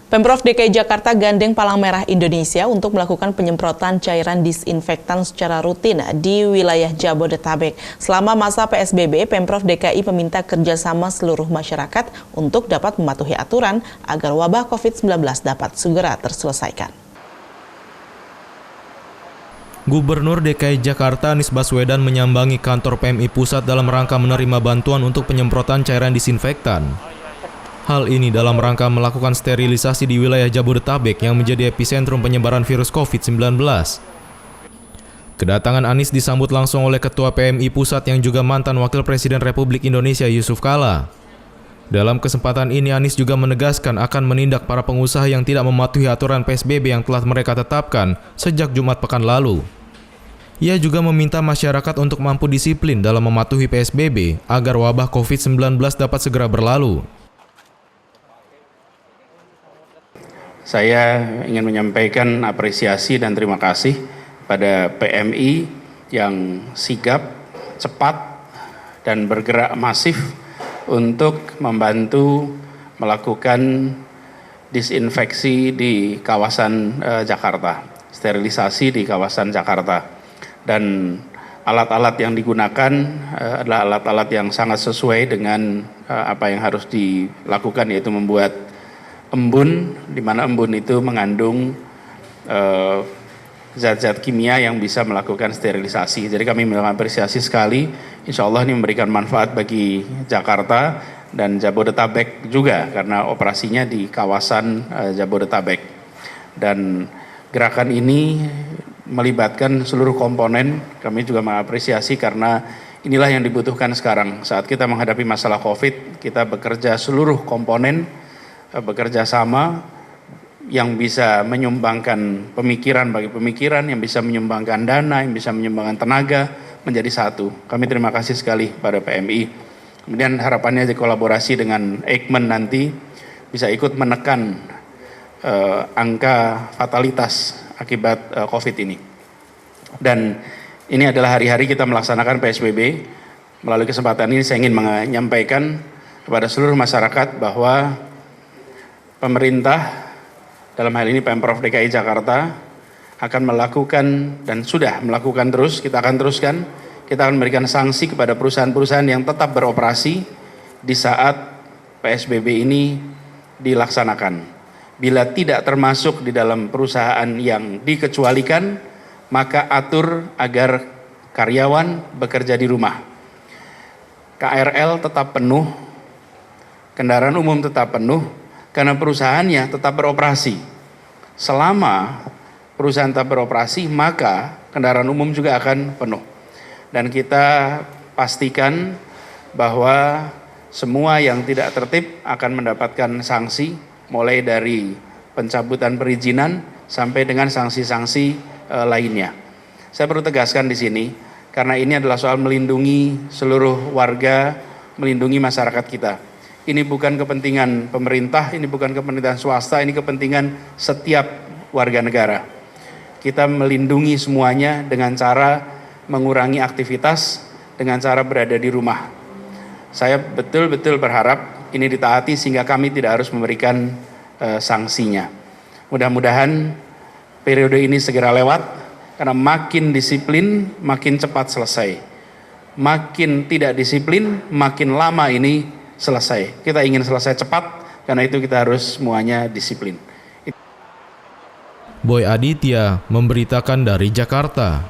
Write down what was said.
Pemprov DKI Jakarta gandeng Palang Merah Indonesia untuk melakukan penyemprotan cairan disinfektan secara rutin di wilayah Jabodetabek. Selama masa PSBB, Pemprov DKI meminta kerjasama seluruh masyarakat untuk dapat mematuhi aturan agar wabah COVID-19 dapat segera terselesaikan. Gubernur DKI Jakarta Anies Baswedan menyambangi kantor PMI Pusat dalam rangka menerima bantuan untuk penyemprotan cairan disinfektan. Hal ini dalam rangka melakukan sterilisasi di wilayah Jabodetabek yang menjadi epicentrum penyebaran virus COVID-19. Kedatangan Anies disambut langsung oleh Ketua PMI Pusat yang juga mantan Wakil Presiden Republik Indonesia Yusuf Kala. Dalam kesempatan ini Anies juga menegaskan akan menindak para pengusaha yang tidak mematuhi aturan PSBB yang telah mereka tetapkan sejak Jumat pekan lalu. Ia juga meminta masyarakat untuk mampu disiplin dalam mematuhi PSBB agar wabah COVID-19 dapat segera berlalu. Saya ingin menyampaikan apresiasi dan terima kasih pada PMI yang sigap, cepat, dan bergerak masif untuk membantu melakukan disinfeksi di kawasan Jakarta, sterilisasi di kawasan Jakarta. Dan alat-alat yang digunakan adalah alat-alat yang sangat sesuai dengan apa yang harus dilakukan, yaitu membuat embun, di mana embun itu mengandung zat-zat kimia yang bisa melakukan sterilisasi. Jadi kami mengapresiasi sekali, insya Allah ini memberikan manfaat bagi Jakarta dan Jabodetabek juga, karena operasinya di kawasan Jabodetabek. Dan gerakan ini melibatkan seluruh komponen, kami juga mengapresiasi karena inilah yang dibutuhkan sekarang. Saat kita menghadapi masalah COVID, kita bekerja seluruh komponen, bekerja sama yang bisa menyumbangkan pemikiran bagi pemikiran, yang bisa menyumbangkan dana, yang bisa menyumbangkan tenaga menjadi satu. Kami terima kasih sekali pada PMI. Kemudian harapannya kolaborasi dengan Eijkman nanti bisa ikut menekan angka fatalitas akibat COVID ini. Dan ini adalah hari-hari kita melaksanakan PSBB. Melalui kesempatan ini saya ingin menyampaikan kepada seluruh masyarakat bahwa pemerintah, dalam hal ini Pemprov DKI Jakarta, akan melakukan dan sudah melakukan terus, kita akan teruskan, kita akan memberikan sanksi kepada perusahaan-perusahaan yang tetap beroperasi di saat PSBB ini dilaksanakan. Bila tidak termasuk di dalam perusahaan yang dikecualikan, maka atur agar karyawan bekerja di rumah. KRL tetap penuh, kendaraan umum tetap penuh, karena perusahaannya tetap beroperasi. Selama perusahaan tetap beroperasi, maka kendaraan umum juga akan penuh. Dan kita pastikan bahwa semua yang tidak tertib akan mendapatkan sanksi, mulai dari pencabutan perizinan sampai dengan sanksi-sanksi lainnya. Saya perlu tegaskan di sini, karena ini adalah soal melindungi seluruh warga, melindungi masyarakat kita. Ini bukan kepentingan pemerintah, ini bukan kepentingan swasta, ini kepentingan setiap warga negara. Kita melindungi semuanya dengan cara mengurangi aktivitas, dengan cara berada di rumah. Saya betul-betul berharap ini ditaati sehingga kami tidak harus memberikan sanksinya. Mudah-mudahan periode ini segera lewat, karena makin disiplin, makin cepat selesai. Makin tidak disiplin, makin lama ini selesai. Kita ingin selesai cepat, karena itu kita harus semuanya disiplin. Boy Aditya memberitakan dari Jakarta.